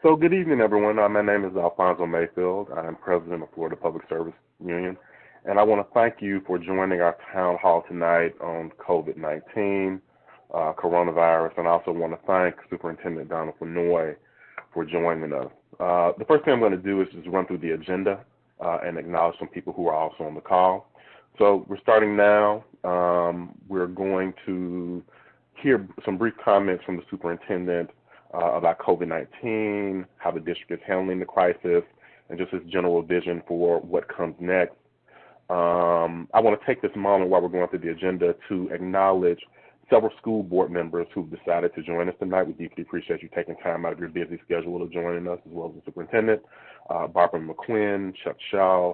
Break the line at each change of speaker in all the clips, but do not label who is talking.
So good evening, everyone. My name is Alfonso Mayfield. I'm president of Florida Public Service Union, and I want to thank you for joining our town hall tonight on COVID-19, coronavirus, and I also want to thank Superintendent Donald Fennoy for joining us. The first thing I'm going to do is just run through the agenda and acknowledge some people who are also on the call. So we're starting now. We're going to hear some brief comments from the superintendent about COVID-19, how the district is handling the crisis, and just his general vision for what comes next. I want to take this moment while we're going through the agenda to acknowledge several school board members who've decided to join us tonight. We deeply appreciate you taking time out of your busy schedule of joining us, as well as the superintendent, Barbara McQuinn, Chuck Shaw,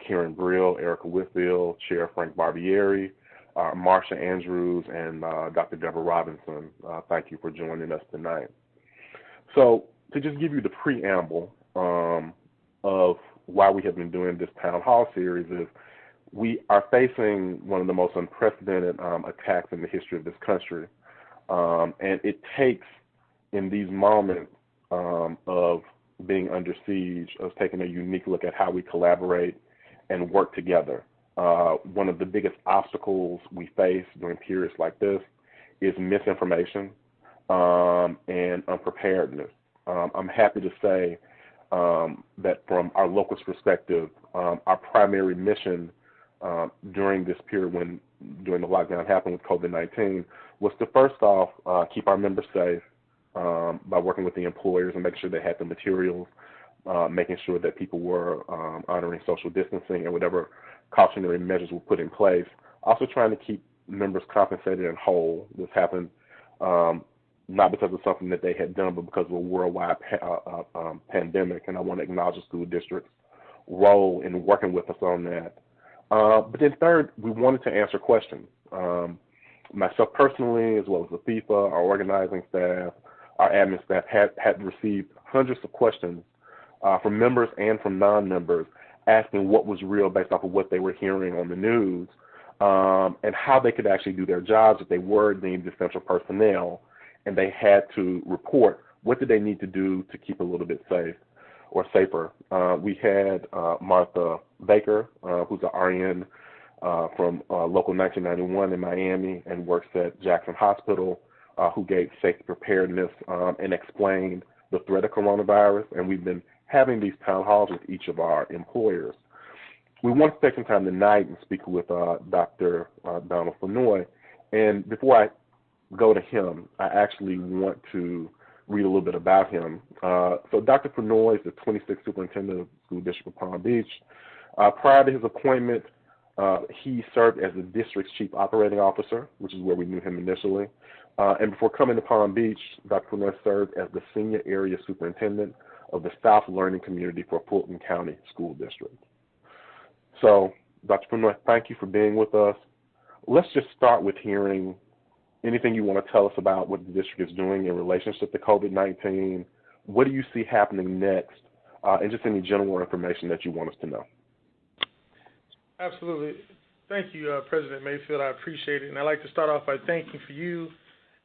Karen Brill, Erica Whitfield, Chair Frank Barbieri, Marsha Andrews, and Dr. Deborah Robinson. Thank you for joining us tonight. So to just give you the preamble of why we have been doing this town hall series is we are facing one of the most unprecedented attacks in the history of this country. And it takes, in these moments of being under siege, us taking a unique look at how we collaborate and work together. One of the biggest obstacles we face during periods like this is misinformation and unpreparedness. I'm happy to say that from our local's perspective, our primary mission during this period during the lockdown happened with COVID-19 was to first off keep our members safe by working with the employers and making sure they had the materials, making sure that people were honoring social distancing and whatever cautionary measures were put in place. Also trying to keep members compensated and whole. This happened not because of something that they had done, but because of a worldwide pandemic. And I want to acknowledge the school district's role in working with us on that. But then third, we wanted to answer questions. Myself personally, as well as the FIFA, our organizing staff, our admin staff had received hundreds of questions from members and from non-members asking what was real based off of what they were hearing on the news and how they could actually do their jobs if they were deemed essential personnel and they had to report what did they need to do to keep a little bit safe or safer. We had Martha Baker, who's an RN from Local 1991 in Miami and works at Jackson Hospital, who gave safety preparedness and explained the threat of coronavirus, and we've been having these town halls with each of our employers. We want to take some time tonight and speak with Dr. Donald Fennoy, and before I go to him, I actually want to read a little bit about him. So Dr. Fennoy is the 26th superintendent of the School District of Palm Beach. Prior to his appointment, he served as the district's chief operating officer, which is where we knew him initially. And before coming to Palm Beach, Dr. Fennoy served as the senior area superintendent of the South Learning Community for Fulton County School District. So, Dr. Fennoy, thank you for being with us. Let's just start with hearing anything you want to tell us about what the district is doing in relationship to COVID-19. What do you see happening next? And just any general information that you want us to know.
Absolutely. Thank you, President Mayfield. I appreciate it. And I'd like to start off by thanking for you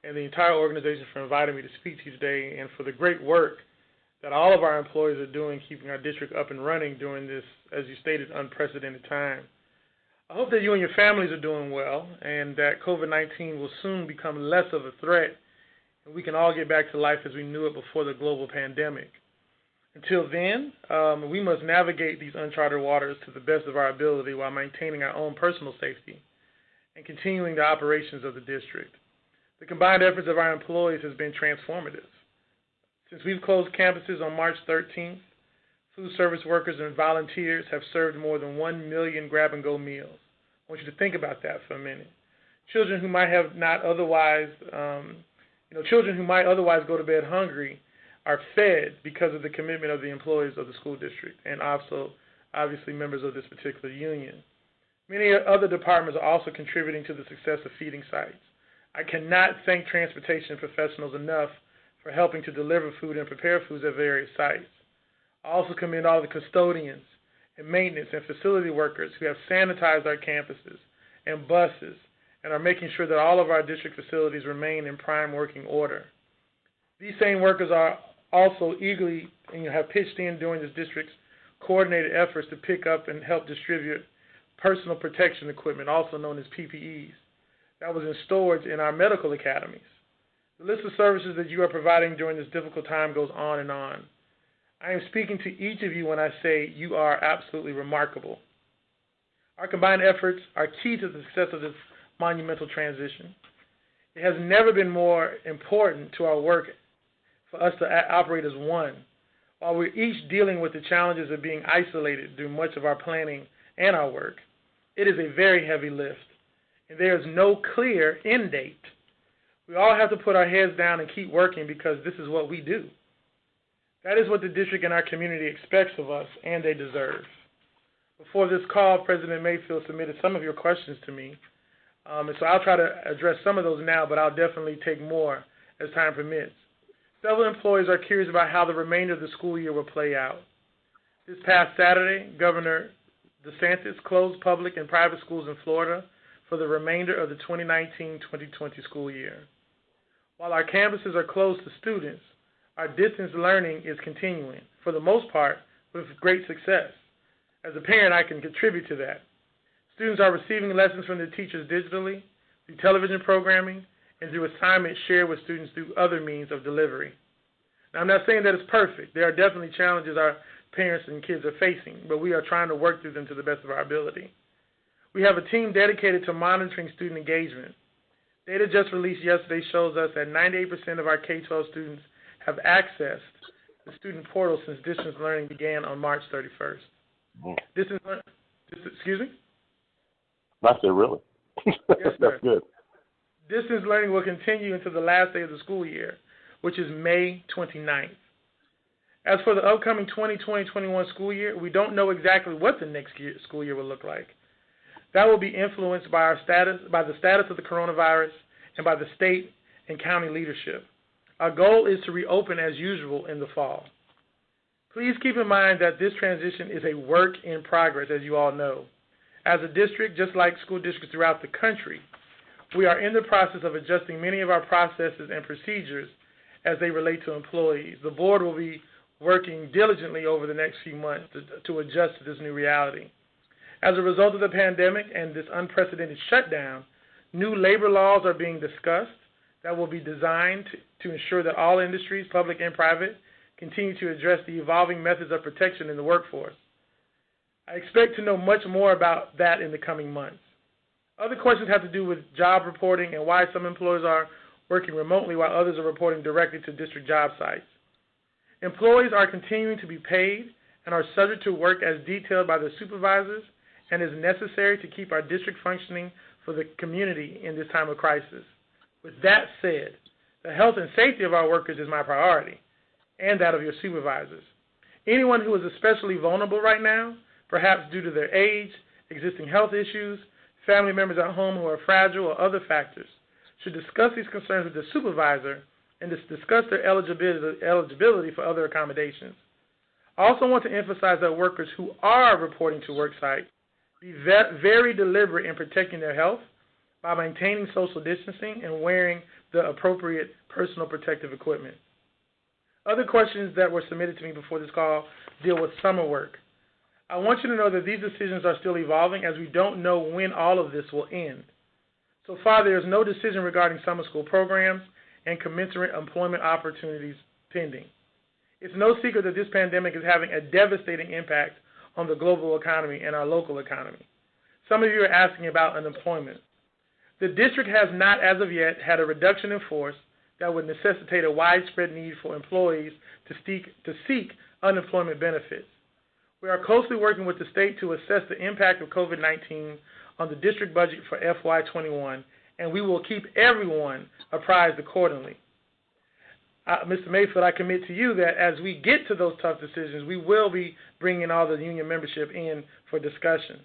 and the entire organization for inviting me to speak to you today and for the great work that all of our employees are doing keeping our district up and running during this, as you stated, unprecedented time. I hope that you and your families are doing well and that COVID-19 will soon become less of a threat and we can all get back to life as we knew it before the global pandemic. Until then, we must navigate these uncharted waters to the best of our ability while maintaining our own personal safety and continuing the operations of the district. The combined efforts of our employees has been transformative. Since we've closed campuses on March 13th, food service workers and volunteers have served more than 1 million grab-and-go meals. I want you to think about that for a minute. Children who might otherwise go to bed hungry are fed because of the commitment of the employees of the school district and also, obviously, members of this particular union. Many other departments are also contributing to the success of feeding sites. I cannot thank transportation professionals enough for helping to deliver food and prepare foods at various sites. I also commend all the custodians and maintenance and facility workers who have sanitized our campuses and buses and are making sure that all of our district facilities remain in prime working order. These same workers are also eagerly have pitched in during this district's coordinated efforts to pick up and help distribute personal protection equipment, also known as PPEs, that was in storage in our medical academies. The list of services that you are providing during this difficult time goes on and on. I am speaking to each of you when I say you are absolutely remarkable. Our combined efforts are key to the success of this monumental transition. It has never been more important to our work for us to operate as one. While we're each dealing with the challenges of being isolated through much of our planning and our work, it is a very heavy lift, and there is no clear end date. We all have to put our heads down and keep working because this is what we do. That is what the district and our community expects of us, and they deserve. Before this call, President Mayfield submitted some of your questions to me, and so I'll try to address some of those now, but I'll definitely take more as time permits. Several employees are curious about how the remainder of the school year will play out. This past Saturday, Governor DeSantis closed public and private schools in Florida for the remainder of the 2019-2020 school year. While our campuses are closed to students, our distance learning is continuing, for the most part, with great success. As a parent, I can contribute to that. Students are receiving lessons from their teachers digitally, through television programming, and through assignments shared with students through other means of delivery. Now, I'm not saying that it's perfect. There are definitely challenges our parents and kids are facing, but we are trying to work through them to the best of our ability. We have a team dedicated to monitoring student engagement. Data just released yesterday shows us that 98% of our K-12 students have accessed the student portal since distance learning began on March 31st. Excuse me?
I said, really?
Yes, sir.
That's good.
Distance learning will continue until the last day of the school year, which is May 29th. As for the upcoming 2020-21 school year, we don't know exactly what the next school year will look like. That will be influenced by the status of the coronavirus and by the state and county leadership. Our goal is to reopen as usual in the fall. Please keep in mind that this transition is a work in progress, as you all know. As a district, just like school districts throughout the country, we are in the process of adjusting many of our processes and procedures as they relate to employees. The board will be working diligently over the next few months to adjust to this new reality. As a result of the pandemic and this unprecedented shutdown, new labor laws are being discussed that will be designed to ensure that all industries, public and private, continue to address the evolving methods of protection in the workforce. I expect to know much more about that in the coming months. Other questions have to do with job reporting and why some employees are working remotely while others are reporting directly to district job sites. Employees are continuing to be paid and are subject to work as detailed by their supervisors and is necessary to keep our district functioning for the community in this time of crisis. With that said, the health and safety of our workers is my priority, and that of your supervisors. Anyone who is especially vulnerable right now, perhaps due to their age, existing health issues, family members at home who are fragile, or other factors, should discuss these concerns with the supervisor and discuss their eligibility for other accommodations. I also want to emphasize that workers who are reporting to work site be very deliberate in protecting their health by maintaining social distancing and wearing the appropriate personal protective equipment. Other questions that were submitted to me before this call deal with summer work. I want you to know that these decisions are still evolving as we don't know when all of this will end. So far, there is no decision regarding summer school programs and commensurate employment opportunities pending. It's no secret that this pandemic is having a devastating impact on the global economy and our local economy. Some of you are asking about unemployment. The district has not, as of yet, had a reduction in force that would necessitate a widespread need for employees to seek unemployment benefits. We are closely working with the state to assess the impact of COVID-19 on the district budget for FY21, and we will keep everyone apprised accordingly. Mr. Mayfield, I commit to you that as we get to those tough decisions, we will be bringing all the union membership in for discussion.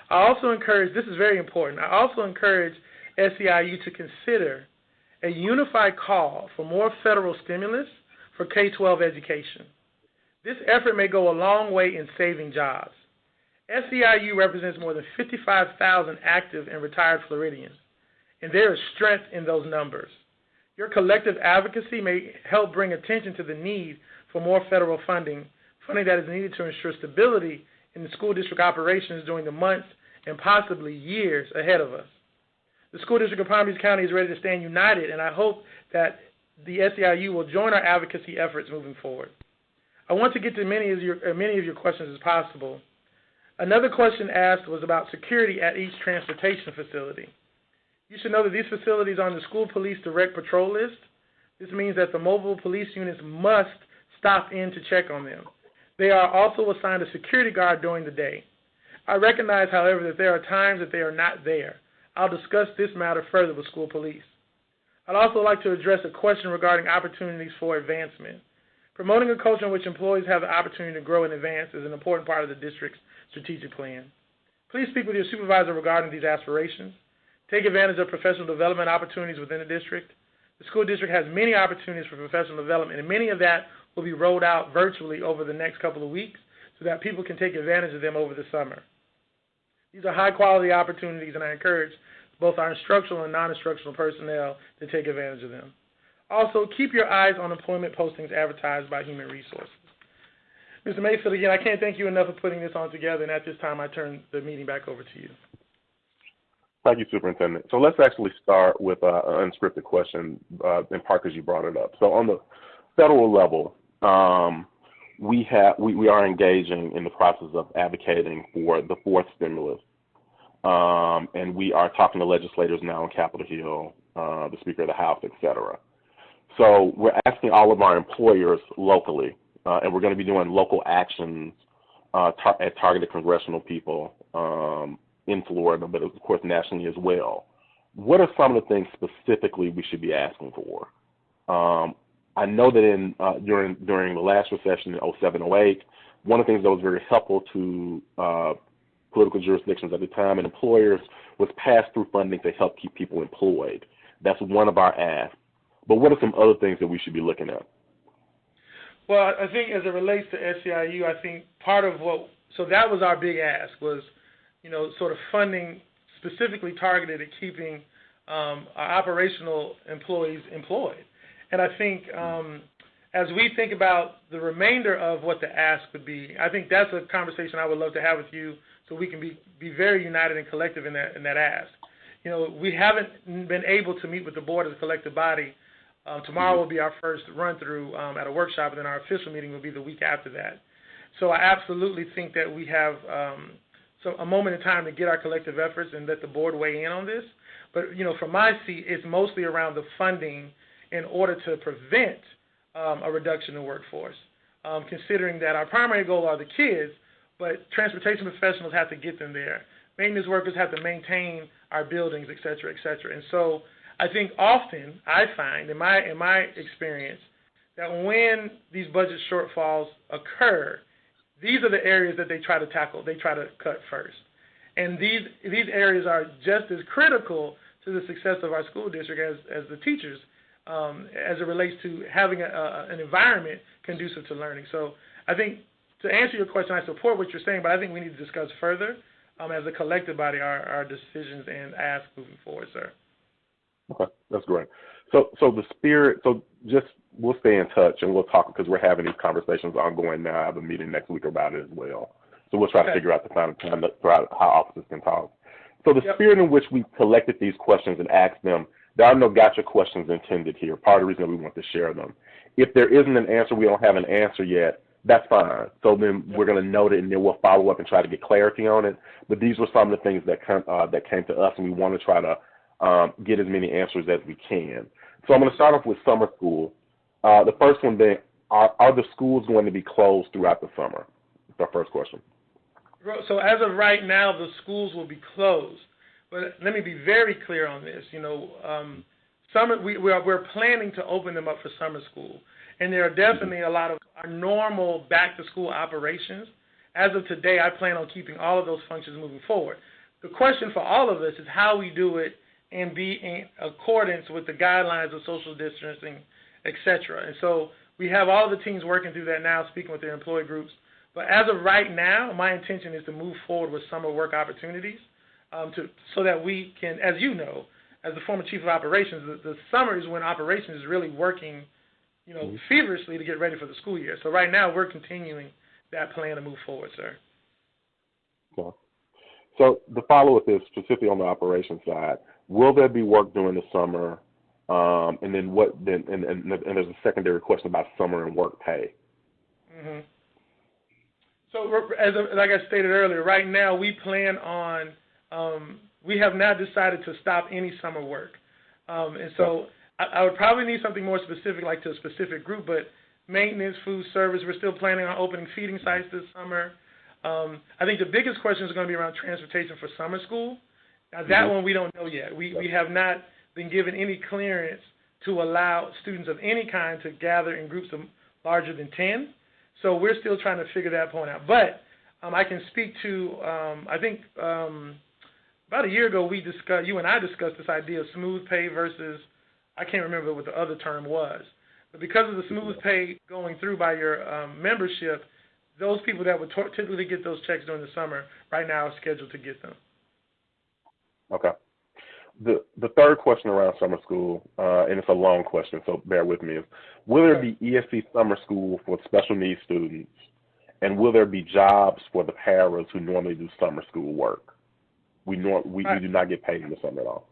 I also encourage, this is very important, I also encourage SEIU to consider a unified call for more federal stimulus for K-12 education. This effort may go a long way in saving jobs. SEIU represents more than 55,000 active and retired Floridians, and there is strength in those numbers. Your collective advocacy may help bring attention to the need for more federal funding that is needed to ensure stability in the school district operations during the months and possibly years ahead of us. The school district of Palm Beach County is ready to stand united, and I hope that the SEIU will join our advocacy efforts moving forward. I want to get to many of your questions as possible. Another question asked was about security at each transportation facility. You should know that these facilities are on the school police direct patrol list. This means that the mobile police units must stop in to check on them. They are also assigned a security guard during the day. I recognize, however, that there are times that they are not there. I'll discuss this matter further with school police. I'd also like to address a question regarding opportunities for advancement. Promoting a culture in which employees have the opportunity to grow and advance is an important part of the district's strategic plan. Please speak with your supervisor regarding these aspirations. Take advantage of professional development opportunities within the district. The school district has many opportunities for professional development, and many of that will be rolled out virtually over the next couple of weeks so that people can take advantage of them over the summer. These are high-quality opportunities, and I encourage both our instructional and non-instructional personnel to take advantage of them. Also, keep your eyes on employment postings advertised by Human Resources. Mr. Mayfield, again, I can't thank you enough for putting this on together, and at this time I turn the meeting back over to you.
Thank you, Superintendent. So let's actually start with an unscripted question, in part because you brought it up. So on the federal level, we are engaging in the process of advocating for the fourth stimulus, and we are talking to legislators now on Capitol Hill, the Speaker of the House, et cetera. So we're asking all of our employers locally, and we're going to be doing local actions at targeted congressional people in Florida, but of course nationally as well. What are some of the things specifically we should be asking for? I know that during the last recession in 07-08, one of the things that was very helpful to political jurisdictions at the time and employers was pass-through funding to help keep people employed. That's one of our asks. But what are some other things that we should be looking at?
Well, I think as it relates to SEIU, I think part of so that was our big ask was, sort of funding specifically targeted at keeping our operational employees employed. And I think as we think about the remainder of what the ask would be, I think that's a conversation I would love to have with you so we can be very united and collective in that ask. We haven't been able to meet with the board as a collective body. Tomorrow will be our first run-through at a workshop, and then our official meeting will be the week after that. So I absolutely think that we have a moment in time to get our collective efforts and let the board weigh in on this. But, from my seat, it's mostly around the funding in order to prevent a reduction in workforce, considering that our primary goal are the kids, but transportation professionals have to get them there. Maintenance workers have to maintain our buildings, et cetera, et cetera. And so I think often I find in my experience that when these budget shortfalls occur, these are the areas that they try to tackle, they try to cut first. And these areas are just as critical to the success of our school district as the teachers as it relates to having an environment conducive to learning. So I think to answer your question, I support what you're saying, but I think we need to discuss further as a collective body our decisions and ask moving forward, sir.
Okay, that's great. So the spirit, we'll stay in touch and we'll talk because we're having these conversations ongoing now. I have a meeting next week about it as well. So we'll try to figure out the time how officers can talk. So the spirit in which we collected these questions and asked them, there are no gotcha questions intended here. Part of the reason we want to share them. If there isn't an answer, we don't have an answer yet, that's fine. So then we're going to note it and then we'll follow up and try to get clarity on it. But these were some of the things that came to us, and we want to try to get as many answers as we can. So I'm going to start off with summer school. The first one being, are the schools going to be closed throughout the summer? That's our first question.
So as of right now, the schools will be closed. But let me be very clear on this. We're planning to open them up for summer school. And there are definitely a lot of our normal back-to-school operations. As of today, I plan on keeping all of those functions moving forward. The question for all of us is how we do it and be in accordance with the guidelines of social distancing, et cetera. And so we have all the teams working through that now, speaking with their employee groups. But as of right now, my intention is to move forward with summer work opportunities so that we can, as you know, as the former chief of operations, the summer is when operations is really working, feverishly to get ready for the school year. So right now we're continuing that plan to move forward, sir.
Okay. So the follow-up is specifically on the operations side. Will there be work during the summer? And then what? Then and there's a secondary question about summer and work pay.
Mm-hmm. So like I stated earlier, right now we plan on. We have not decided to stop any summer work, and so I would probably need something more specific, like to a specific group. But maintenance, food service, we're still planning on opening feeding sites this summer. I think the biggest question is going to be around transportation for summer school. Now, that one we don't know yet. We have not been given any clearance to allow students of any kind to gather in groups of larger than 10. So we're still trying to figure that point out. But I can speak to, I think about a year ago you and I discussed this idea of smooth pay versus, I can't remember what the other term was. But because of the smooth pay going through by your membership, those people that would typically get those checks during the summer right now are scheduled to get them.
Okay. The third question around summer school, and it's a long question, so bear with me, is will there be ESC summer school for special needs students, and will there be jobs for the paras who normally do summer school work? We do not get paid in the summer at all.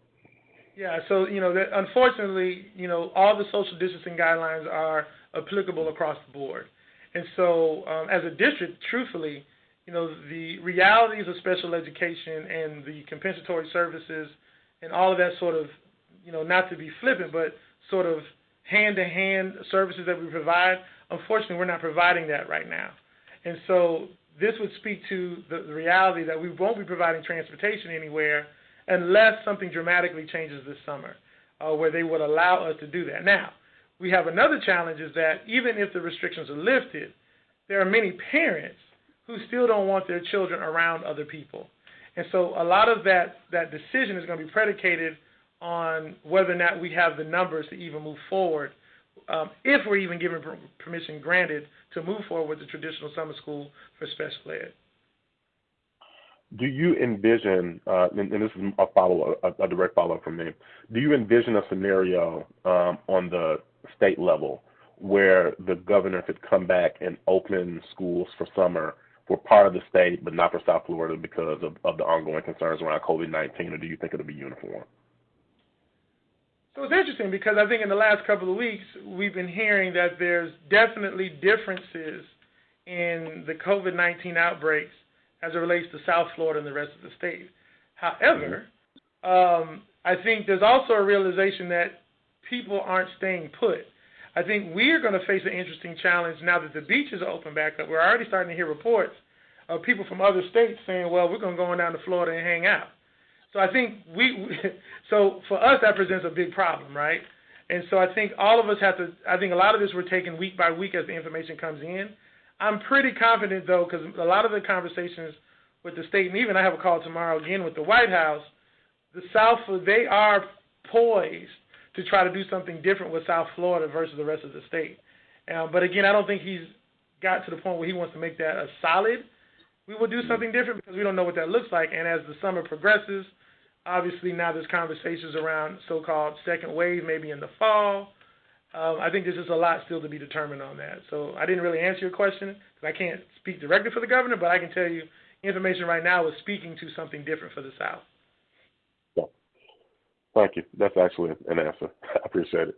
Yeah, so, unfortunately, all the social distancing guidelines are applicable across the board. And so as a district, truthfully, the realities of special education and the compensatory services and all of that sort of, not to be flippant, but sort of hand-to-hand services that we provide, unfortunately, we're not providing that right now. And so this would speak to the reality that we won't be providing transportation anywhere unless something dramatically changes this summer, where they would allow us to do that. Now, we have another challenge is that even if the restrictions are lifted, there are many parents who still don't want their children around other people. And so a lot of that decision is going to be predicated on whether or not we have the numbers to even move forward, if we're even given permission granted to move forward with the traditional summer school for special ed.
Do you envision, and this is a direct follow-up from me, do you envision a scenario on the state level where the governor could come back and open schools for summer for part of the state, but not for South Florida because of the ongoing concerns around COVID-19, or do you think it'll be uniform?
So it's interesting because I think in the last couple of weeks, we've been hearing that there's definitely differences in the COVID-19 outbreaks as it relates to South Florida and the rest of the state. However, I think there's also a realization that people aren't staying put. I think we're going to face an interesting challenge now that the beaches are open back up. We're already starting to hear reports of people from other states saying, well, we're going to go on down to Florida and hang out. So I think so for us that presents a big problem, right? And so I think all of us I think a lot of this we're taking week by week as the information comes in. I'm pretty confident, though, because a lot of the conversations with the state, and even I have a call tomorrow again with the White House, the South, they are poised to try to do something different with South Florida versus the rest of the state. But again, I don't think he's got to the point where he wants to make that a solid. We will do something different because we don't know what that looks like. And as the summer progresses, obviously now there's conversations around so-called second wave maybe in the fall. I think there's just a lot still to be determined on that. So I didn't really answer your question because I can't speak directly for the governor, but I can tell you information right now is speaking to something different for the South.
Yeah. Thank you. That's actually an answer. I appreciate it,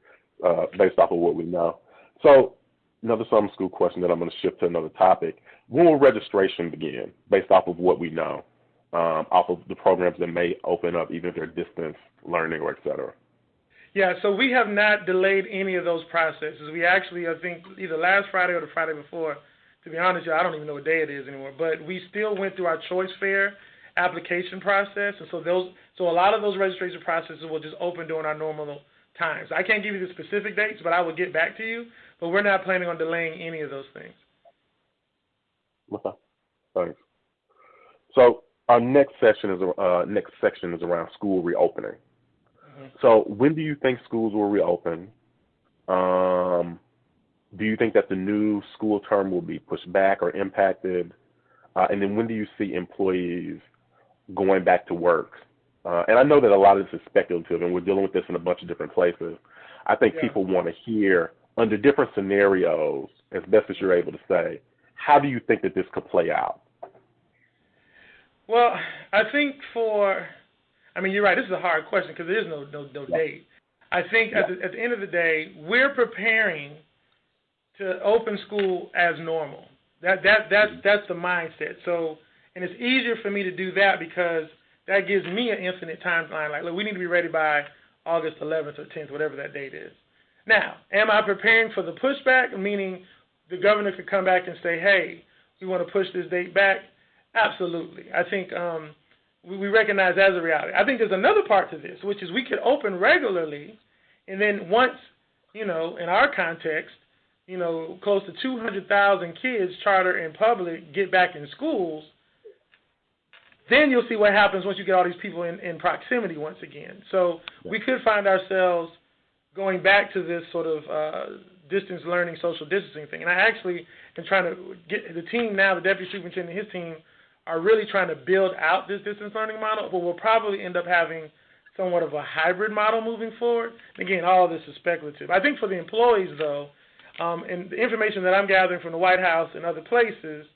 based off of what we know. So another summer school question that I'm going to shift to another topic. When will registration begin based off of what we know, off of the programs that may open up even if they're distance learning or et cetera?
Yeah, so we have not delayed any of those processes. We actually, I think, either last Friday or the Friday before, to be honest, I don't even know what day it is anymore, but we still went through our choice fair application process, and so a lot of those registration processes will just open during our normal times. I can't give you the specific dates, but I will get back to you, but we're not planning on delaying any of those things.
Okay, thanks. So our next section is around school reopening. So when do you think schools will reopen? Do you think that the new school term will be pushed back or impacted? And then when do you see employees going back to work and I know that a lot of this is speculative, and we're dealing with this in a bunch of different places. I think
Yeah.
people want to hear, under different scenarios, as best as you're able to say, how do you think that this could play out?
Well, I think you're right. This is a hard question because there is no date. I think at the end of the day, we're preparing to open school as normal. That's the mindset. So, and it's easier for me to do that because that gives me an infinite timeline. Like, look, we need to be ready by August 11th or 10th, whatever that date is. Now, am I preparing for the pushback, meaning the governor could come back and say, hey, we want to push this date back? Absolutely. I think we recognize that as a reality. I think there's another part to this, which is we could open regularly, and then once, in our context, close to 200,000 kids, charter and public, get back in schools, then you'll see what happens once you get all these people in proximity once again. So we could find ourselves going back to this sort of distance learning, social distancing thing. And I actually am trying to get the team now, the deputy superintendent and his team, are really trying to build out this distance learning model, but we'll probably end up having somewhat of a hybrid model moving forward. Again, all of this is speculative. I think for the employees, though, and the information that I'm gathering from the White House and other places,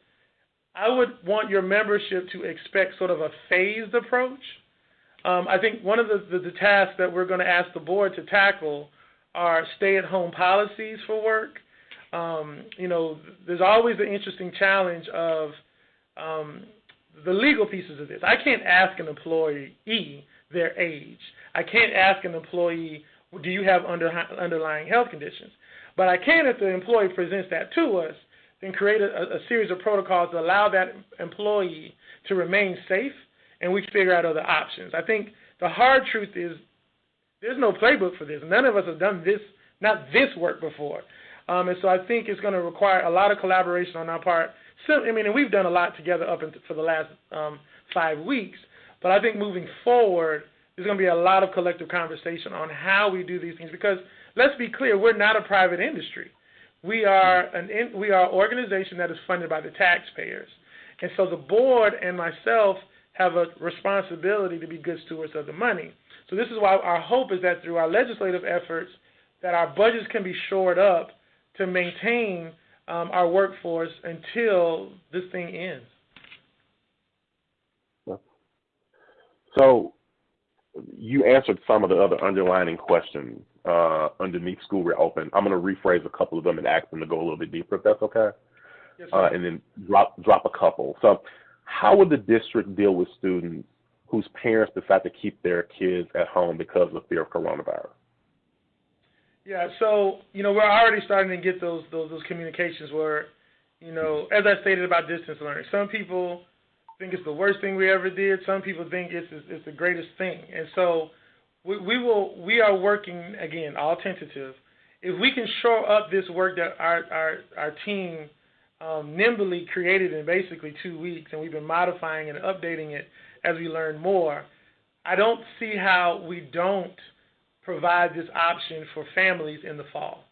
I would want your membership to expect sort of a phased approach. I think one of the tasks that we're going to ask the board to tackle are stay-at-home policies for work. There's always the interesting challenge of the legal pieces of this. I can't ask an employee their age. I can't ask an employee, do you have underlying health conditions? But I can, if the employee presents that to us, then create a series of protocols to allow that employee to remain safe, and we figure out other options. I think the hard truth is there's no playbook for this. None of us have done this, not this work before. And so I think it's going to require a lot of collaboration on our part. So, and we've done a lot together for the last 5 weeks, but I think moving forward, there's going to be a lot of collective conversation on how we do these things because, let's be clear, we're not a private industry. We are an organization that is funded by the taxpayers. And so the board and myself have a responsibility to be good stewards of the money. So this is why our hope is that through our legislative efforts that our budgets can be shored up to maintain our workforce until this thing ends.
So you answered some of the other underlining questions underneath school reopen. I'm going to rephrase a couple of them and ask them to go a little bit deeper, if that's okay.
Yes, sir.
And then drop a couple. So how would the district deal with students whose parents decide to keep their kids at home because of fear of coronavirus?
Yeah, so, we're already starting to get those communications where, as I stated about distance learning, some people think it's the worst thing we ever did. Some people think it's the greatest thing. And so we are working, again, all tentative. If we can shore up this work that our team nimbly created in basically 2 weeks, and we've been modifying and updating it as we learn more, I don't see how we don't provide this option for families in the fall.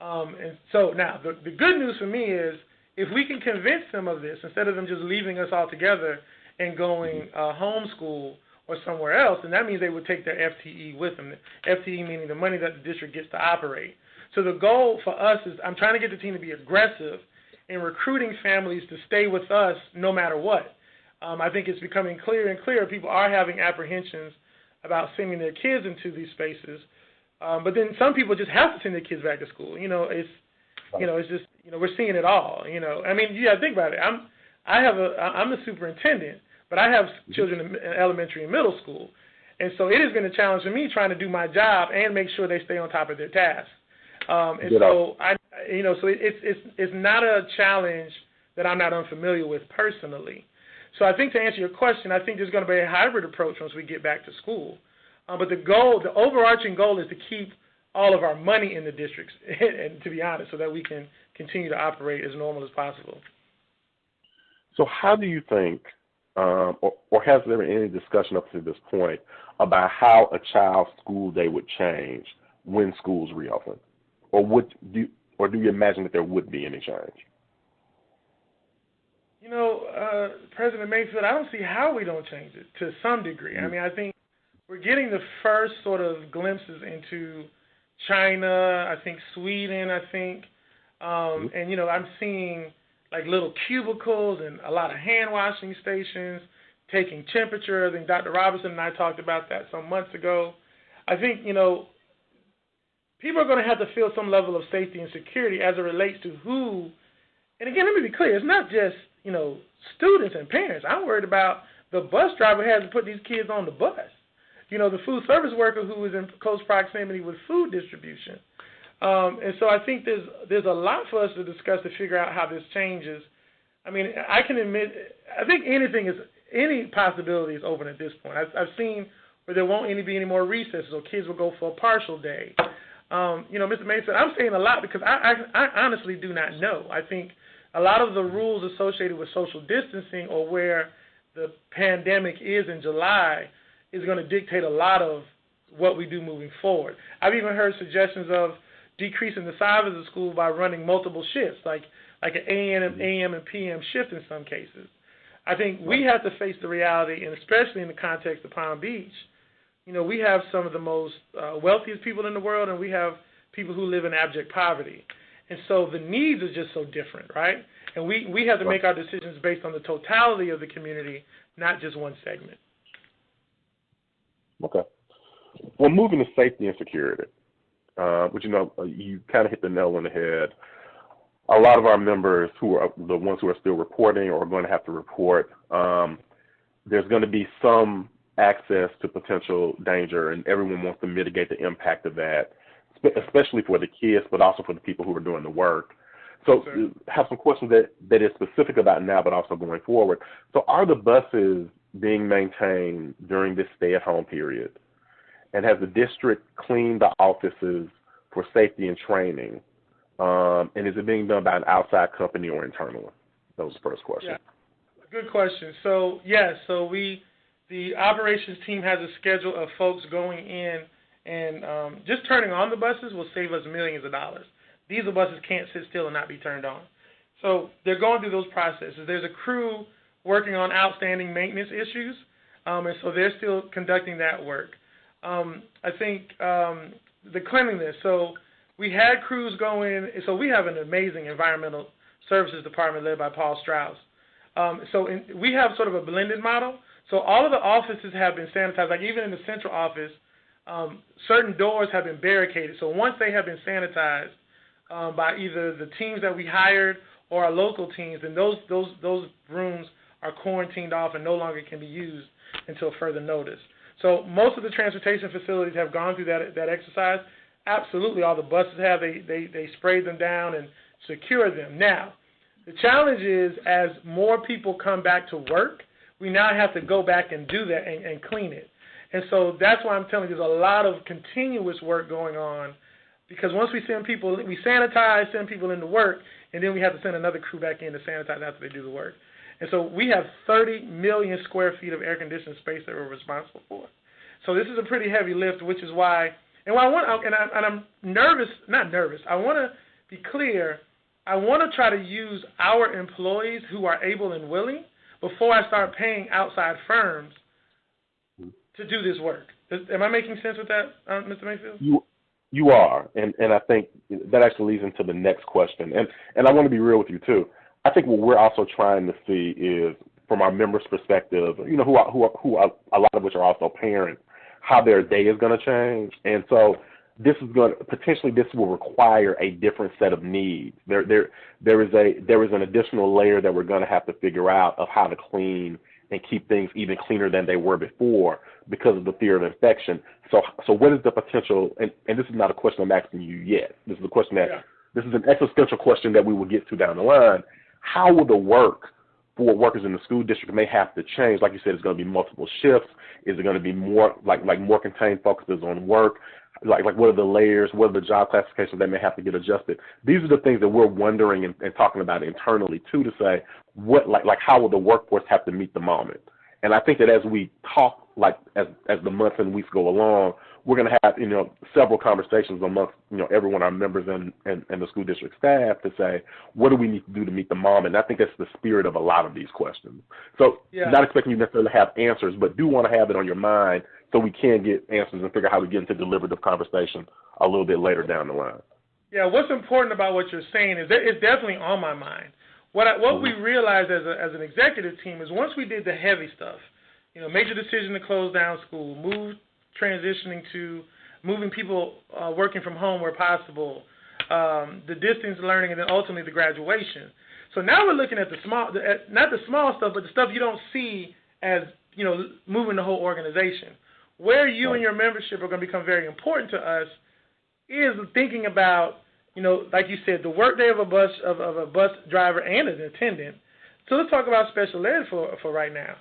And so now the good news for me is if we can convince them of this, instead of them just leaving us all together and going homeschool or somewhere else, and that means they would take their FTE with them, FTE meaning the money that the district gets to operate. So the goal for us is I'm trying to get the team to be aggressive in recruiting families to stay with us no matter what. I think it's becoming clearer and clearer. People are having apprehensions about sending their kids into these spaces, but then some people just have to send their kids back to school. It's just we're seeing it all. Think about it. I'm the superintendent, but I have children in elementary and middle school, and so it has been a challenge for me trying to do my job and make sure they stay on top of their tasks. So it's not a challenge that I'm not unfamiliar with personally. So I think to answer your question, I think there's going to be a hybrid approach once we get back to school. But the overarching goal is to keep all of our money in the districts, and to be honest, so that we can continue to operate as normal as possible.
So how do you think, or has there been any discussion up to this point about how a child's school day would change when schools reopen? Or do you imagine that there would be any change?
President Mayfield, I don't see how we don't change it to some degree. I think we're getting the first sort of glimpses into China, I think Sweden, and, you know, I'm seeing like little cubicles and a lot of hand washing stations, taking temperature. I think Dr. Robinson and I talked about that some months ago. I think, you know, people are going to have to feel some level of safety and security as it relates to who, and again, let me be clear, it's not just, you know, students and parents. I'm worried about the bus driver who has to put these kids on the bus. You know, the food service worker who is in close proximity with food distribution. And so I think there's a lot for us to discuss to figure out how this changes. I mean, I can admit, I think any possibility is open at this point. I've seen where there won't be any more recesses, or kids will go for a partial day. You know, Mr. Mason, I'm saying a lot because I honestly do not know. I think a lot of the rules associated with social distancing, or where the pandemic is in July, is going to dictate a lot of what we do moving forward. I've even heard suggestions of decreasing the size of the school by running multiple shifts, like an AM and PM shift in some cases. I think we have to face the reality, and especially in the context of Palm Beach, you know, we have some of the most wealthiest people in the world, and we have people who live in abject poverty. And so the needs are just so different, right? And we have to make our decisions based on the totality of the community, not just one segment.
Okay. Well, moving to safety and security, which, you know, you kind of hit the nail on the head. A lot of our members, who are the ones who are still reporting or are going to have to report, there's going to be some access to potential danger, and everyone wants to mitigate the impact of that, especially for the kids, but also for the people who are doing the work. So have some questions that is specific about now, but also going forward. So are the buses being maintained during this stay-at-home period? And has the district cleaned the offices for safety and training? And is it being done by an outside company or internally? That was the first question.
Yeah. Good question. So, yes, the operations team has a schedule of folks going in, and just turning on the buses will save us millions of dollars. Diesel buses can't sit still and not be turned on. So they're going through those processes. There's a crew working on outstanding maintenance issues, and so they're still conducting that work. I think the cleanliness, so we had crews go in, so we have an amazing environmental services department led by Paul Strauss. We have sort of a blended model. So all of the offices have been sanitized, like even in the central office, certain doors have been barricaded. So once they have been sanitized by either the teams that we hired or our local teams, then those rooms are quarantined off and no longer can be used until further notice. So most of the transportation facilities have gone through that exercise. Absolutely, all the buses have. They sprayed them down and secured them. Now, the challenge is as more people come back to work, we now have to go back and do that and clean it. And so that's why I'm telling you there's a lot of continuous work going on, because once we sanitize, send people into work, and then we have to send another crew back in to sanitize after they do the work. And so we have 30 million square feet of air-conditioned space that we're responsible for. So this is a pretty heavy lift, which is why, I'm nervous, not nervous, I want to be clear, I want to try to use our employees who are able and willing before I start paying outside firms to do this work. Am I making sense with that, Mr. Mayfield?
You are, and I think that actually leads into the next question. And I want to be real with you too. I think what we're also trying to see is, from our members' perspective, you know, who are a lot of which are also parents, how their day is going to change. And so this will require a different set of needs. There is an additional layer that we're going to have to figure out of how to clean and keep things even cleaner than they were before because of the fear of infection. So what is the potential, and this is not a question I'm asking you yet. This is a question this is an existential question that we will get to down the line. How will the work for workers in the school district may have to change? Like you said, it's going to be multiple shifts. Is it going to be more like more contained focuses on work? Like what are the layers? What are the job classifications that may have to get adjusted? These are the things that we're wondering and talking about internally too, to say how will the workforce have to meet the moment? And I think that as we talk like as the months and weeks go along, we're going to have, several conversations amongst, everyone, our members and the school district staff to say, what do we need to do to meet the mom? And I think that's the spirit of a lot of these questions. So not expecting you necessarily to have answers, but do want to have it on your mind so we can get answers and figure out how to get into deliberative conversation a little bit later down the line.
Yeah, what's important about what you're saying is that it's definitely on my mind. What we realized as an executive team is once we did the heavy stuff, made the decision to close down school, transitioning to moving people working from home where possible, the distance learning, and then ultimately the graduation. So now we're looking at not the small stuff, but the stuff you don't see as, moving the whole organization. Where you and your membership are going to become very important to us is thinking about, like you said, the workday of a bus driver and an attendant. So let's talk about special ed for right now.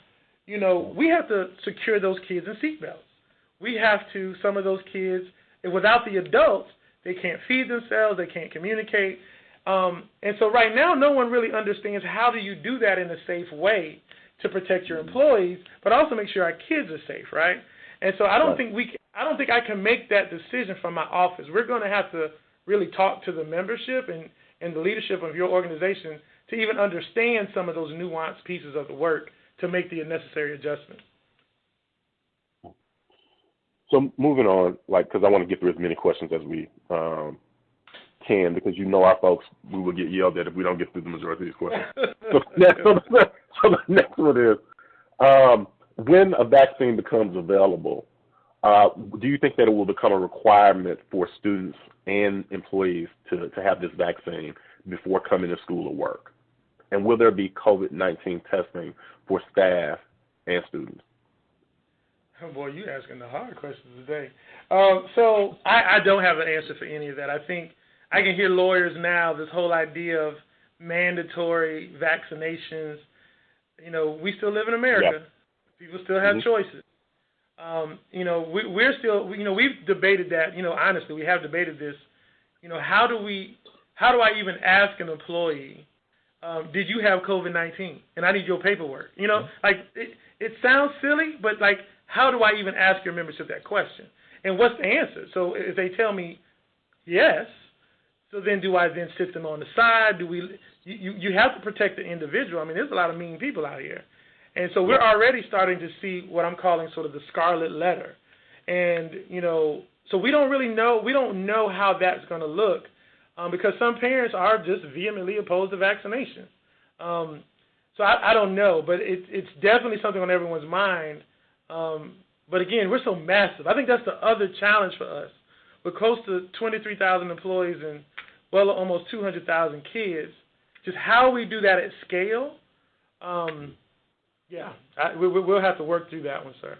We have to secure those kids in seatbelts. We have to, some of those kids, without the adults, they can't feed themselves, they can't communicate. And so right now, no one really understands how do you do that in a safe way to protect your employees, but also make sure our kids are safe, right? And so I don't think I can make that decision from my office. We're going to have to really talk to the membership and the leadership of your organization to even understand some of those nuanced pieces of the work to make the necessary adjustments.
So moving on, because I want to get through as many questions as we can, because our folks, we will get yelled at if we don't get through the majority of these questions. So the next one is, when a vaccine becomes available, do you think that it will become a requirement for students and employees to have this vaccine before coming to school or work? And will there be COVID-19 testing for staff and students?
Oh, boy, you're asking the hard questions today. So I don't have an answer for any of that. I think I can hear lawyers now, this whole idea of mandatory vaccinations. We still live in America. Yep. People still have choices. We're still, we've debated that, honestly, we have debated this. How do I even ask an employee, did you have COVID-19? And I need your paperwork. It sounds silly, but how do I even ask your membership that question? And what's the answer? So if they tell me yes, so then do I then sit them on the side? You have to protect the individual. I mean, there's a lot of mean people out here. And so we're already starting to see what I'm calling sort of the scarlet letter. And, so we don't really know, we don't know how that's going to look because some parents are just vehemently opposed to vaccination. So I don't know, but it's definitely something on everyone's mind. But again, we're so massive. I think that's the other challenge for us. We're close to 23,000 employees and almost 200,000 kids. Just how we do that at scale, we'll have to work through that one, sir.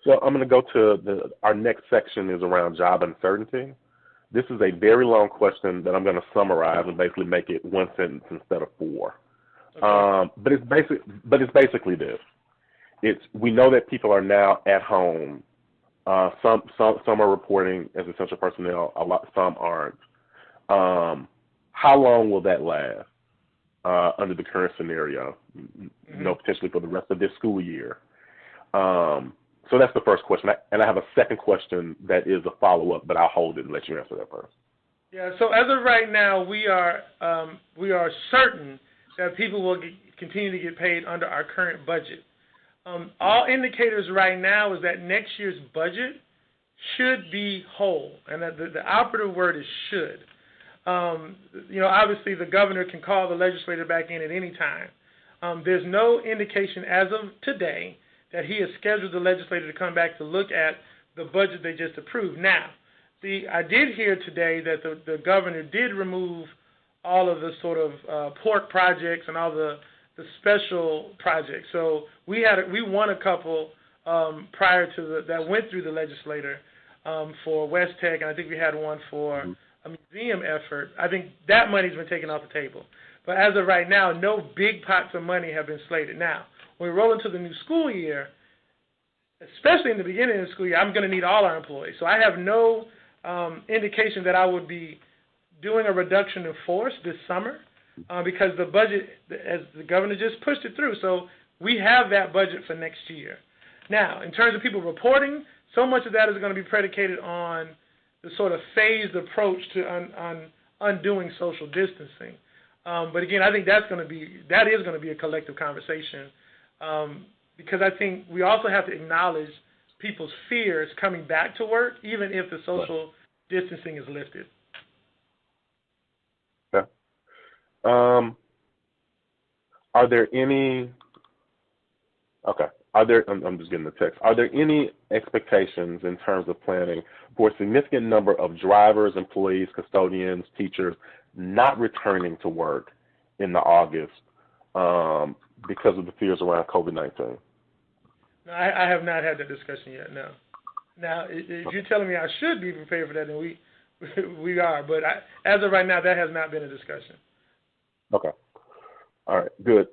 So I'm going to go to our next section is around job uncertainty. This is a very long question that I'm going to summarize and basically make it one sentence instead of four. Okay. But it's basically this. We know that people are now at home. Some are reporting as essential personnel. Some aren't. How long will that last under the current scenario? Potentially for the rest of this school year. So that's the first question. And I have a second question that is a follow-up, but I'll hold it and let you answer that first.
Yeah, so as of right now, we are certain that people will continue to get paid under our current budget. All indicators right now is that next year's budget should be whole, and that the operative word is should. Obviously the governor can call the legislature back in at any time. There's no indication as of today that he has scheduled the legislature to come back to look at the budget they just approved. Now, I did hear today that the governor did remove all of the sort of pork projects and all the special projects. So we won a couple prior to that went through the legislature for West Tech, and I think we had one for a museum effort. I think that money's been taken off the table. But as of right now, no big pots of money have been slated. Now, when we roll into the new school year, especially in the beginning of the school year, I'm going to need all our employees. So I have no indication that I would be doing a reduction in force this summer because the budget, as the governor just pushed it through. So we have that budget for next year. Now, in terms of people reporting, so much of that is going to be predicated on the sort of phased approach to undoing social distancing. But again, I think that is going to be a collective conversation, because I think we also have to acknowledge people's fears coming back to work, even if the social distancing is lifted.
Yeah. Are there any? Okay. I'm just getting the text. Are there any expectations in terms of planning for a significant number of drivers, employees, custodians, teachers not returning to work in the August because of the fears around COVID-19?
No, I have not had that discussion yet, no. Now, if you're telling me I should be prepared for that, then we are. But as of right now, that has not been a discussion.
Okay. All right, good.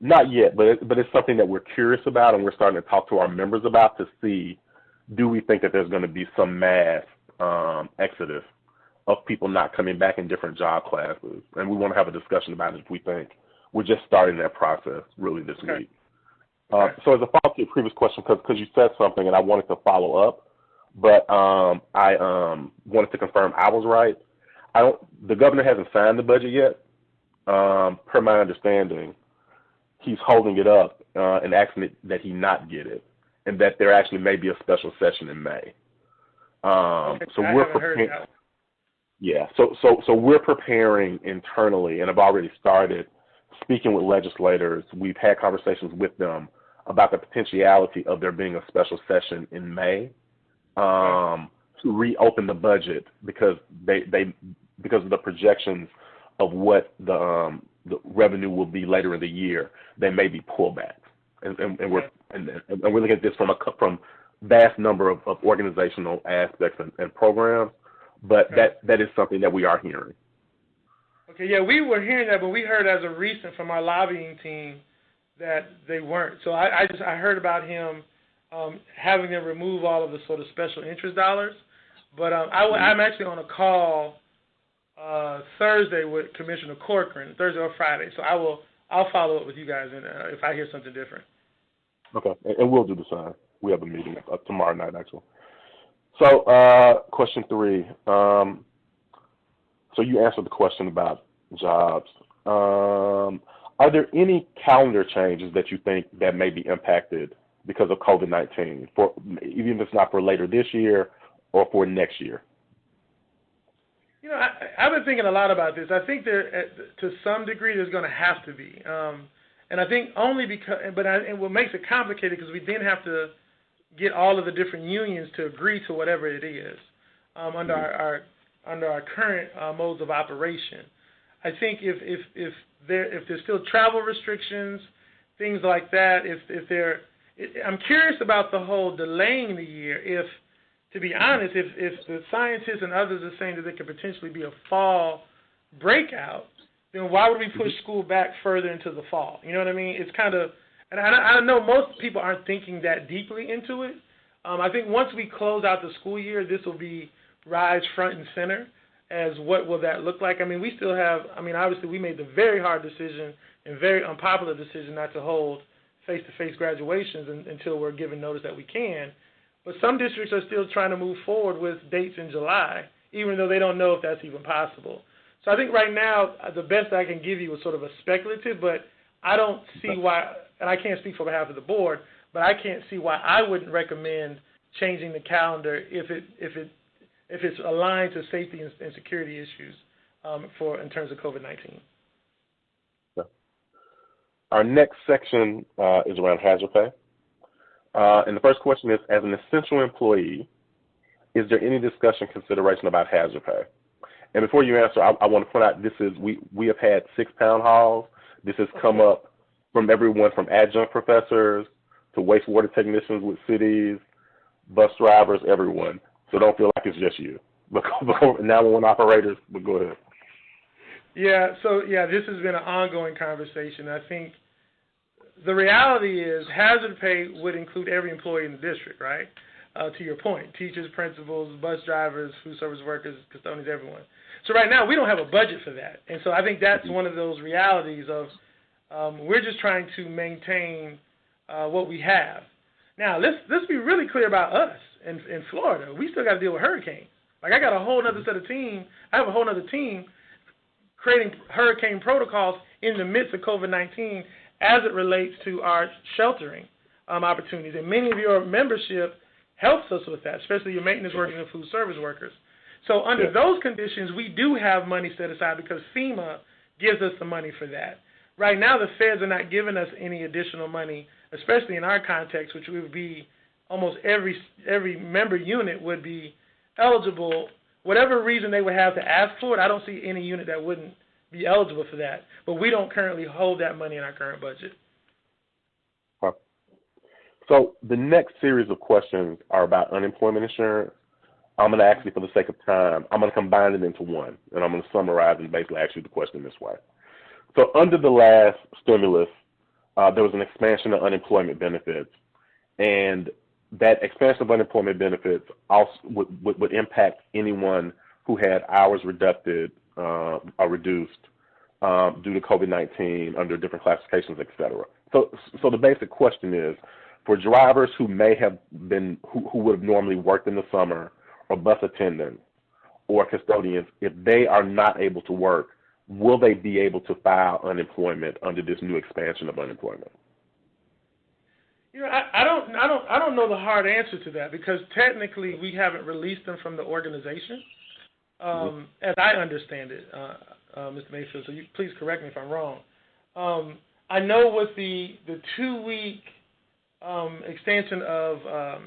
Not yet, but it's something that we're curious about, and we're starting to talk to our members about to see, do we think that there's going to be some mass exodus of people not coming back in different job classes? And we want to have a discussion about it if we think. We're just starting that process really this week. So as a follow-up to your previous question, because you said something and I wanted to follow up, but I wanted to confirm I was right. The governor hasn't signed the budget yet. Per my understanding, he's holding it up and asking that he not get it, and that there actually may be a special session in May. So we're preparing. Yeah, so we're preparing internally, and I've already started speaking with legislators. We've had conversations with them about the potentiality of there being a special session in May to reopen the budget, because because of the projections of what the revenue will be later in the year. They may be pullbacks, and we're looking at this from vast number of organizational aspects and programs, but that is something that we are hearing.
Okay, yeah, we were hearing that, but we heard as of recent from our lobbying team that they weren't. So I heard about him having them remove all of the sort of special interest dollars, but I'm actually on a call Thursday with Commissioner Corcoran, Thursday or Friday. So I'll follow up with you guys if I hear something different.
Okay, and we'll do the same. We have a meeting tomorrow night, actually. So question 3. So you answered the question about jobs. Are there any calendar changes that you think that may be impacted because of COVID-19, even if it's not for later this year or for next year?
You know, I've been thinking a lot about this. I think to some degree, there's going to have to be, and I think only because. And what makes it complicated because we then have to get all of the different unions to agree to whatever it is under our current modes of operation. I think if there's still travel restrictions, things like that. I'm curious about the whole delaying the year. To be honest, if the scientists and others are saying that there could potentially be a fall breakout, then why would we push school back further into the fall? You know what I mean? It's kind of, and I know most people aren't thinking that deeply into it. I think once we close out the school year, this will be rise front and center as what will that look like. I mean, we still have, obviously we made the very hard decision and very unpopular decision not to hold face-to-face graduations until we're given notice that we can. But some districts are still trying to move forward with dates in July, even though they don't know if that's even possible. So I think right now the best I can give you is sort of a speculative, but I don't see why, and I can't speak for behalf of the board, but I can't see why I wouldn't recommend changing the calendar if it's aligned to safety and security issues in terms of COVID-19.
Yeah. Our next section is around hazard pay. And the first question is, as an essential employee, is there any discussion, consideration about hazard pay? And before you answer, I want to point out we have had 6 town halls. This has come up from everyone from adjunct professors to wastewater technicians with cities, bus drivers, everyone. So don't feel like it's just you. But 911 operators, but go ahead.
Yeah, this has been an ongoing conversation. I think the reality is hazard pay would include every employee in the district, right? To your point, teachers, principals, bus drivers, food service workers, custodians, everyone. So right now we don't have a budget for that. And so I think that's one of those realities of We're just trying to maintain what we have. Now, let's be really clear about us in Florida. We still got to deal with hurricanes. Like, I got a whole other set of team. I have a whole other team creating hurricane protocols in the midst of COVID-19 as it relates to our sheltering opportunities. And many of your membership helps us with that, especially your maintenance workers and food service workers. So under those conditions, we do have money set aside because FEMA gives us the money for that. Right now, the feds are not giving us any additional money, especially in our context, which would be almost every member unit would be eligible. Whatever reason they would have to ask for it, I don't see any unit that wouldn't be eligible for that. But we don't currently hold that money in our current budget.
So the next series of questions are about unemployment insurance. I'm going to actually, for the sake of time, I'm going to combine it into one, and I'm going to summarize and basically ask you the question this way. So under the last stimulus, there was an expansion of unemployment benefits, and that expansion of unemployment benefits also would impact anyone who had hours reduced or reduced due to COVID-19 under different classifications, et cetera. So the basic question is, for drivers who may have been, who would have normally worked in the summer, or bus attendants, or custodians, if they are not able to work, will they be able to file unemployment under this new expansion of unemployment?
You know, I don't know the hard answer to that because technically we haven't released them from the organization, as I understand it, Mr. Mayfield. So you please correct me if I'm wrong. I know with the 2-week extension of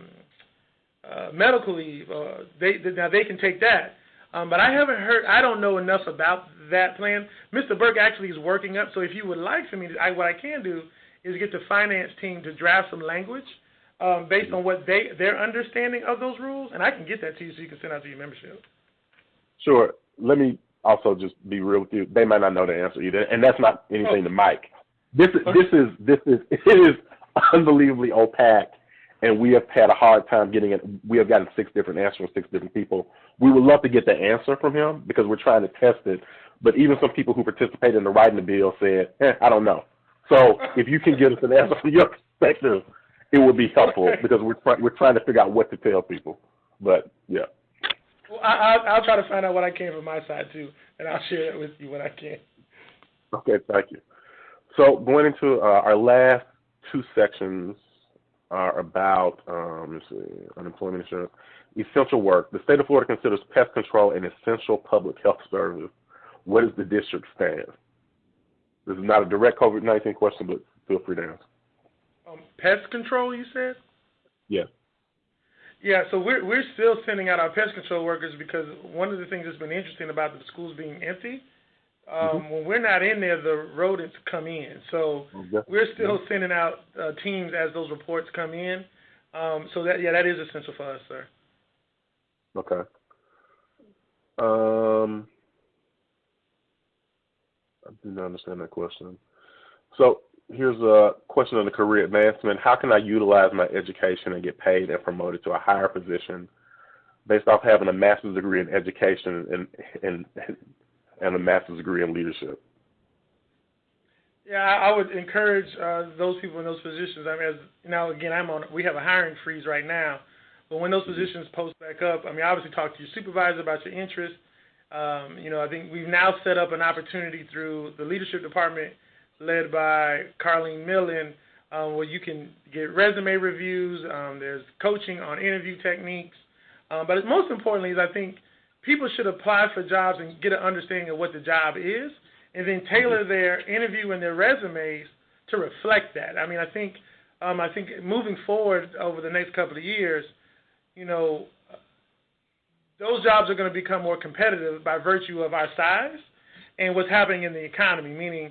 medical leave, now they can take that. But I haven't heard, I don't know enough about that plan. Mr. Burke actually is working up, so if you would like for me to, what I can do is get the finance team to draft some language based on what their understanding of those rules, and I can get that to you so you can send out to your membership.
Sure. Let me also just be real with you. They might not know the answer either, and that's not anything to Mike. It is unbelievably opaque, and we have had a hard time getting it. We have gotten 6 different answers from 6 different people. We would love to get the answer from him because we're trying to test it, but even some people who participated in the writing the bill said, I don't know. So if you can give us an answer from your perspective, it would be helpful because we're trying to figure out what to tell people. But, yeah.
Well, I'll try to find out what I can from my side, too, and I'll share it with you when I can.
Okay, thank you. So going into our last 2 sections are about unemployment insurance, essential work. The state of Florida considers pest control an essential public health service. What is the district stance? This is not a direct COVID-19 question, but feel free to answer.
Pest control, you said?
Yes.
Yeah, so we're still sending out our pest control workers because one of the things that's been interesting about the schools being empty, when we're not in there, the rodents come in. So we're still sending out teams as those reports come in. So that is essential for us, sir.
Okay. I do not understand that question. So here's a question on the career advancement. How can I utilize my education and get paid and promoted to a higher position based off having a master's degree in education and a master's degree in leadership?
Yeah, I would encourage those people in those positions. I mean, we have a hiring freeze right now, but when those positions post back up, I mean, obviously talk to your supervisor about your interest. I think we've now set up an opportunity through the leadership department led by Carlene Millen, where you can get resume reviews. There's coaching on interview techniques. But most importantly is I think people should apply for jobs and get an understanding of what the job is and then tailor their interview and their resumes to reflect that. I mean, I think moving forward over the next couple of years, those jobs are going to become more competitive by virtue of our size and what's happening in the economy, meaning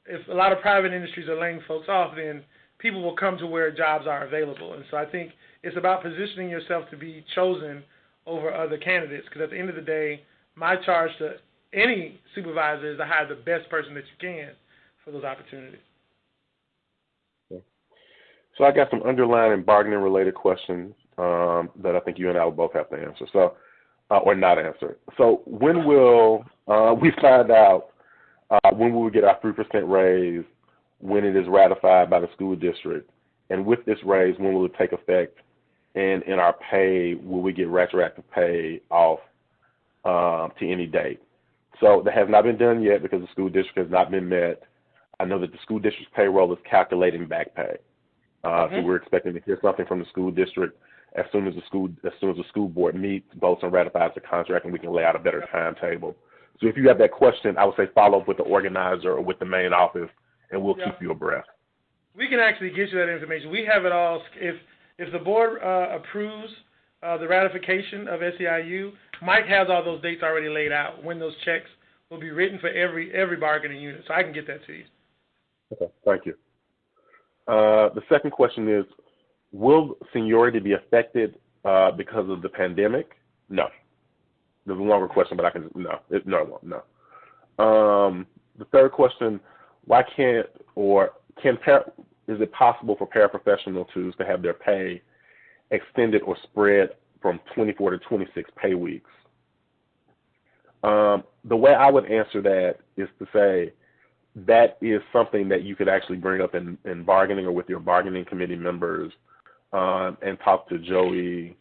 if a lot of private industries are laying folks off, then people will come to where jobs are available. And so I think it's about positioning yourself to be chosen over other candidates because at the end of the day, my charge to any supervisor is to hire the best person that you can for those opportunities.
Okay. So I got some underlying bargaining-related questions that I think you and I will both have to answer. So, or not answer. So when will we find out when we will get our 3% raise when it is ratified by the school district? And with this raise, when will it take effect? And in our pay, will we get retroactive pay off to any date? So that has not been done yet because the school district has not been met. I know that the school district's payroll is calculating back pay. So we're expecting to hear something from the school district as soon as the school board meets, votes, and ratifies the contract, and we can lay out a better timetable. So if you have that question, I would say follow up with the organizer or with the main office, and we'll keep you abreast.
We can actually get you that information. We have it all. If the board approves the ratification of SEIU, Mike has all those dates already laid out when those checks will be written for every bargaining unit. So I can get that to you. Okay,
thank you. The second question is, will seniority be affected because of the pandemic? No. There's a longer question, but I can, no. The third question, is it possible for paraprofessional to have their pay extended or spread from 24 to 26 pay weeks? The way I would answer that is to say that is something that you could actually bring up in bargaining or with your bargaining committee members and talk to Joey,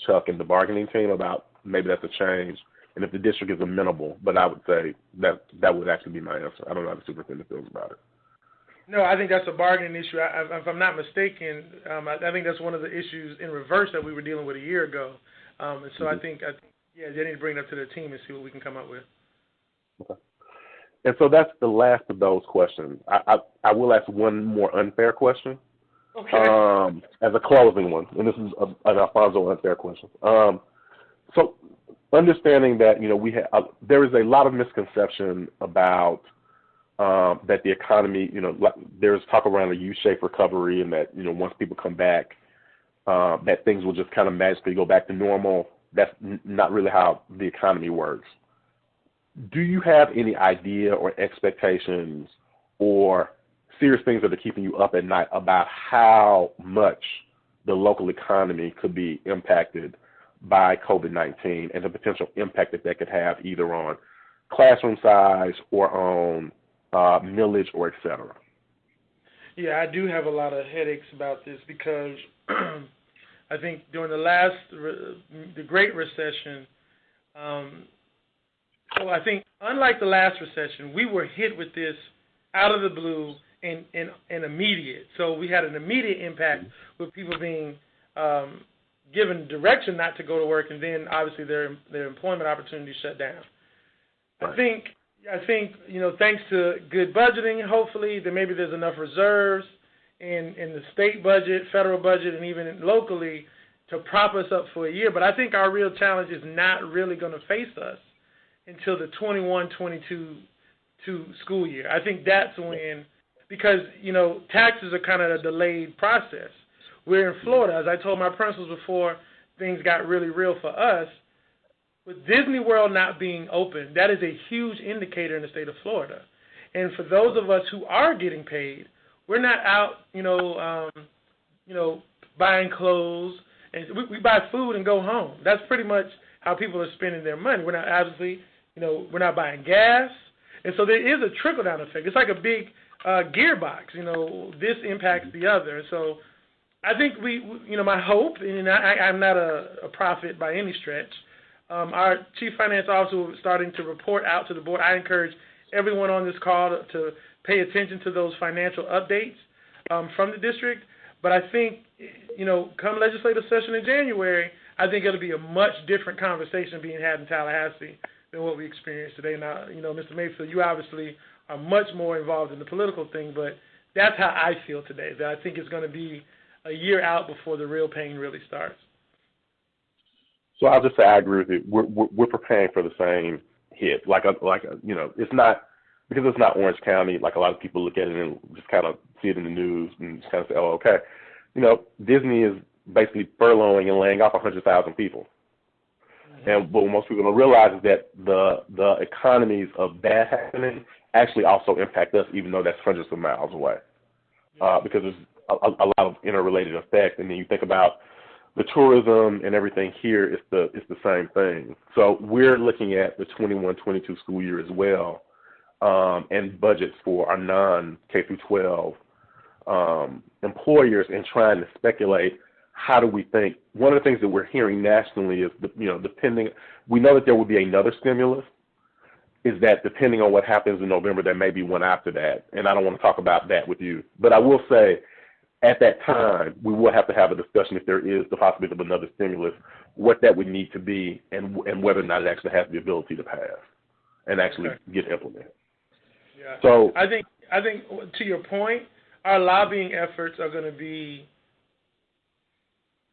Chuck, and the bargaining team about maybe that's a change, and if the district is amenable. But I would say that would actually be my answer. I don't know how the superintendent feels about it.
No, I think that's a bargaining issue. If I'm not mistaken, I think that's one of the issues in reverse that we were dealing with a year ago. And so I think they need to bring it up to their team and see what we can come up with. Okay.
And so that's the last of those questions. I will ask one more unfair question.
Okay.
As a closing one, and this is an Alfonso unfair question. So understanding that, there is a lot of misconception about that the economy, there's talk around a U-shaped recovery and that, once people come back, that things will just kind of magically go back to normal. That's not really how the economy works. Do you have any idea or expectations or serious things that are keeping you up at night about how much the local economy could be impacted by COVID-19 and the potential impact that could have either on classroom size or on millage or et cetera?
Yeah, I do have a lot of headaches about this because I think during the Great Recession, so I think unlike the last recession, we were hit with this out of the blue and immediate. So we had an immediate impact with people being given direction not to go to work, and then obviously their employment opportunities shut down. Right. I think thanks to good budgeting, hopefully, that maybe there's enough reserves in the state budget, federal budget, and even locally to prop us up for a year. But I think our real challenge is not really going to face us until the 21-22 school year. I think that's when, because, taxes are kind of a delayed process. We're in Florida. As I told my principals before things got really real for us, with Disney World not being open, that is a huge indicator in the state of Florida. And for those of us who are getting paid, we're not out, buying clothes. And we buy food and go home. That's pretty much how people are spending their money. We're not obviously, we're not buying gas. And so there is a trickle-down effect. It's like a big gearbox. This impacts the other. So I think my hope, and I'm not a prophet by any stretch, our chief finance officer was starting to report out to the board. I encourage everyone on this call to pay attention to those financial updates from the district. But I think, come legislative session in January, I think it'll be a much different conversation being had in Tallahassee than what we experience today. Now, Mr. Mayfield, you obviously are much more involved in the political thing, but that's how I feel today, that I think it's going to be a year out before the real pain really starts.
So I'll just say I agree with you. We're preparing for the same hit. It's not, because it's not Orange County, like a lot of people look at it and just kind of see it in the news and just kind of say, oh, okay. Disney is basically furloughing and laying off 100,000 people. Mm-hmm. And what most people don't realize is that the economies of that happening actually also impact us, even though that's hundreds of miles away, because there's a lot of interrelated effects. And then you think about the tourism and everything here, it's the same thing. So we're looking at the 21-22 school year as well. and budgets for our non-K through 12 employers and trying to speculate how do we think. One of the things that we're hearing nationally is, depending, we know that there will be another stimulus, is that depending on what happens in November, there may be one after that. And I don't want to talk about that with you. But I will say, at that time, we will have to have a discussion if there is the possibility of another stimulus, what that would need to be and whether or not it actually has the ability to pass and actually get implemented.
Yeah.
So
I think to your point, our lobbying efforts are going to be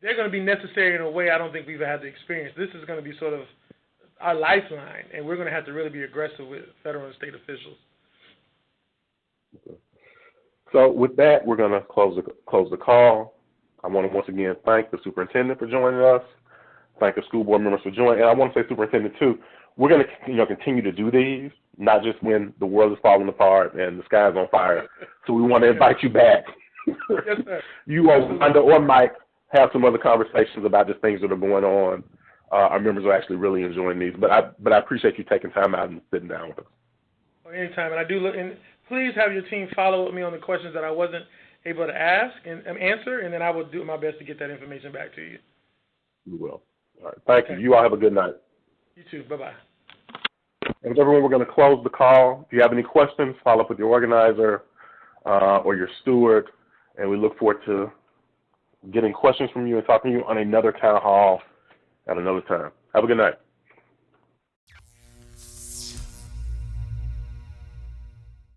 necessary in a way I don't think we've had to experience. This is going to be sort of our lifeline, and we're going to have to really be aggressive with federal and state officials.
Okay. So with that, we're going to close the call. I want to once again thank the superintendent for joining us, thank the school board members for joining, and I want to say, superintendent, too, we're going to continue to do these, not just when the world is falling apart and the sky is on fire. So we want to invite you back.
Yes, sir.
You or Mike have some other conversations about just things that are going on. Our members are actually really enjoying these, but I appreciate you taking time out and sitting down with us.
Well, anytime, and I do look. And please have your team follow me on the questions that I wasn't able to ask and answer, and then I will do my best to get that information back to you.
You will. All right. Thank you. You all have a good night.
You too. Bye-bye.
And with everyone, we're going to close the call. If you have any questions, follow up with your organizer or your steward, and we look forward to getting questions from you and talking to you on another town hall at another time. Have a good night.